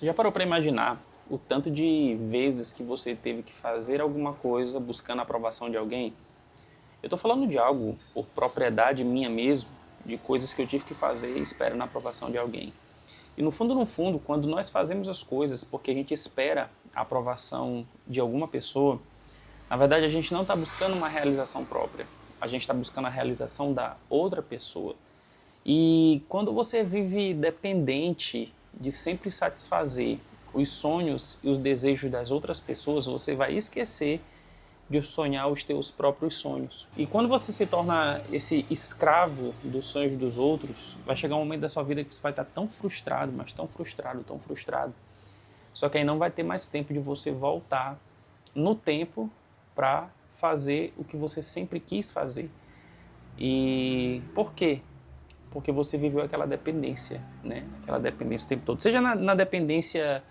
Você já parou para imaginar o tanto de vezes que você teve que fazer alguma coisa buscando a aprovação de alguém? Eu estou falando de algo por propriedade minha mesmo, de coisas que eu tive que fazer esperando a aprovação de alguém. E no fundo, quando nós fazemos as coisas porque a gente espera a aprovação de alguma pessoa, na verdade a gente não está buscando uma realização própria, a gente está buscando a realização da outra pessoa. E quando você vive dependente de sempre satisfazer os sonhos e os desejos das outras pessoas, você vai esquecer de sonhar os teus próprios sonhos. E quando você se torna esse escravo dos sonhos dos outros, vai chegar um momento da sua vida que você vai estar tão frustrado, mas tão frustrado, tão frustrado. Só que aí não vai ter mais tempo de você voltar no tempo para fazer o que você sempre quis fazer. E por quê? Porque você viveu aquela dependência, né? Aquela dependência o tempo todo. Seja na dependência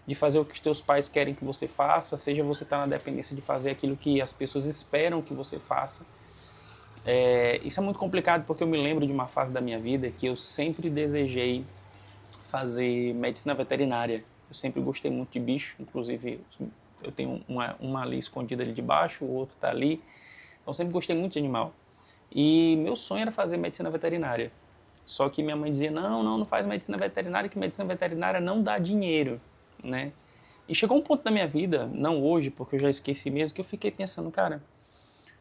de fazer o que os teus pais querem que você faça, seja você estar na dependência de fazer aquilo que as pessoas esperam que você faça. Isso é muito complicado porque eu me lembro de uma fase da minha vida que eu sempre desejei fazer medicina veterinária. Eu sempre gostei muito de bicho, inclusive eu tenho uma ali escondida ali debaixo, o outro está ali. Então eu sempre gostei muito de animal. E meu sonho era fazer medicina veterinária. Só que minha mãe dizia, não faz medicina veterinária, que medicina veterinária não dá dinheiro, né? E chegou um ponto da minha vida, não hoje, porque eu já esqueci mesmo, que eu fiquei pensando, cara,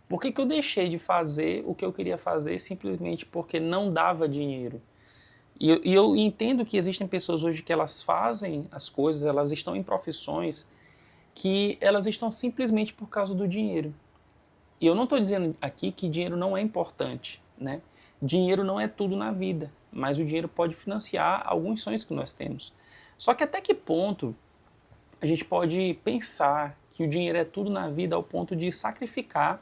por que eu deixei de fazer o que eu queria fazer simplesmente porque não dava dinheiro? E eu entendo que existem pessoas hoje que elas fazem as coisas, elas estão em profissões que elas estão simplesmente por causa do dinheiro. E eu não estou dizendo aqui que dinheiro não é importante, né? Dinheiro não é tudo na vida, mas o dinheiro pode financiar alguns sonhos que nós temos. Só que até que ponto a gente pode pensar que o dinheiro é tudo na vida ao ponto de sacrificar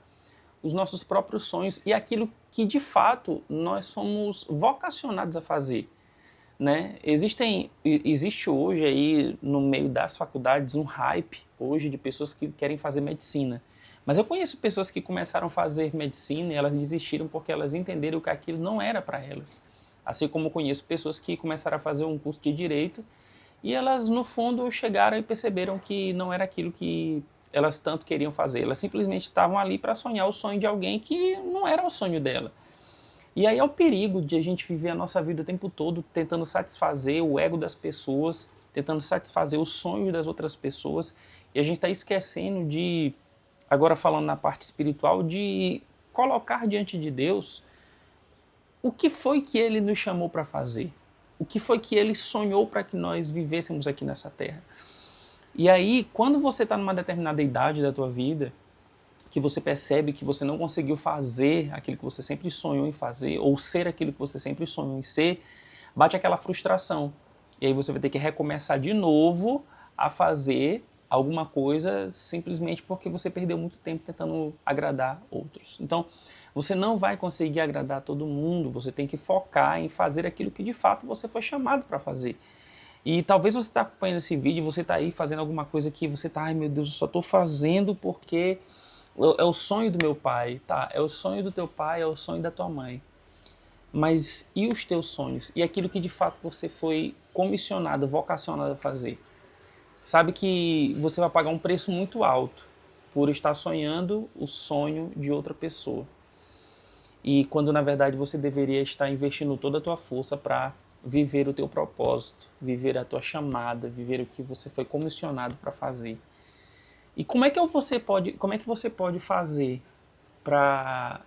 os nossos próprios sonhos e aquilo que de fato nós somos vocacionados a fazer, né? Existe hoje aí no meio das faculdades um hype hoje de pessoas que querem fazer medicina. Mas eu conheço pessoas que começaram a fazer medicina e elas desistiram porque elas entenderam que aquilo não era para elas. Assim como eu conheço pessoas que começaram a fazer um curso de direito e elas, no fundo, chegaram e perceberam que não era aquilo que elas tanto queriam fazer. Elas simplesmente estavam ali para sonhar o sonho de alguém que não era o sonho dela. E aí é o perigo de a gente viver a nossa vida o tempo todo tentando satisfazer o ego das pessoas, tentando satisfazer os sonhos das outras pessoas, e a gente está esquecendo de, agora falando na parte espiritual, de colocar diante de Deus o que foi que Ele nos chamou para fazer, o que foi que Ele sonhou para que nós vivêssemos aqui nessa terra. E aí, quando você está numa determinada idade da tua vida, que você percebe que você não conseguiu fazer aquilo que você sempre sonhou em fazer, ou ser aquilo que você sempre sonhou em ser, bate aquela frustração. E aí você vai ter que recomeçar de novo a fazer alguma coisa simplesmente porque você perdeu muito tempo tentando agradar outros. Então, você não vai conseguir agradar todo mundo, você tem que focar em fazer aquilo que de fato você foi chamado para fazer. E talvez você está acompanhando esse vídeo e você está aí fazendo alguma coisa que você está, ai meu Deus, eu só estou fazendo porque é o sonho do meu pai, tá? É o sonho do teu pai, é o sonho da tua mãe. Mas e os teus sonhos? E aquilo que de fato você foi comissionado, vocacionado a fazer? Sabe que você vai pagar um preço muito alto por estar sonhando o sonho de outra pessoa. E quando na verdade você deveria estar investindo toda a tua força para viver o teu propósito, viver a tua chamada, viver o que você foi comissionado para fazer. E como é que você pode fazer para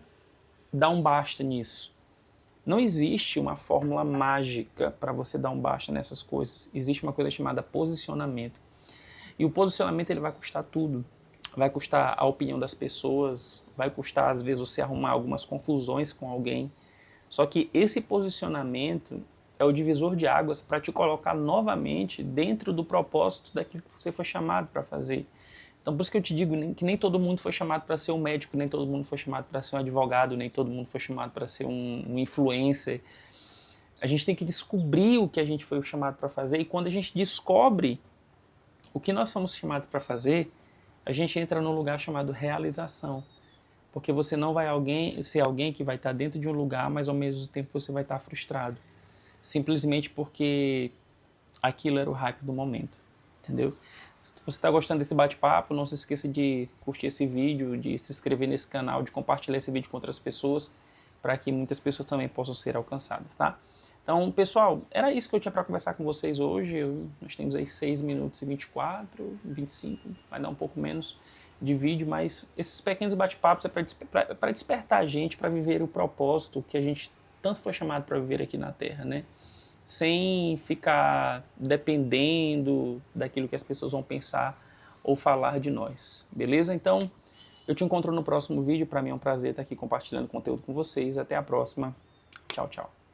dar um basta nisso? Não existe uma fórmula mágica para você dar um basta nessas coisas. Existe uma coisa chamada posicionamento. E o posicionamento ele vai custar tudo. Vai custar a opinião das pessoas, vai custar às vezes você arrumar algumas confusões com alguém. Só que esse posicionamento é o divisor de águas para te colocar novamente dentro do propósito daquilo que você foi chamado para fazer. Então por isso que eu te digo que nem todo mundo foi chamado para ser um médico, nem todo mundo foi chamado para ser um advogado, nem todo mundo foi chamado para ser um influencer. A gente tem que descobrir o que a gente foi chamado para fazer, e quando a gente descobre o que nós somos chamados para fazer, a gente entra num lugar chamado realização. Porque você não vai ser alguém que vai estar dentro de um lugar, mas ao mesmo tempo você vai estar frustrado. Simplesmente porque aquilo era o hype do momento, entendeu? Se você está gostando desse bate-papo, não se esqueça de curtir esse vídeo, de se inscrever nesse canal, de compartilhar esse vídeo com outras pessoas, para que muitas pessoas também possam ser alcançadas, tá? Então, pessoal, era isso que eu tinha para conversar com vocês hoje. Nós temos aí 6 minutos e 24, 25, vai dar um pouco menos de vídeo, mas esses pequenos bate-papos é para despertar a gente, para viver o propósito que a gente tanto foi chamado para viver aqui na Terra, né? Sem ficar dependendo daquilo que as pessoas vão pensar ou falar de nós, beleza? Então, eu te encontro no próximo vídeo. Para mim é um prazer estar aqui compartilhando conteúdo com vocês. Até a próxima. Tchau, tchau.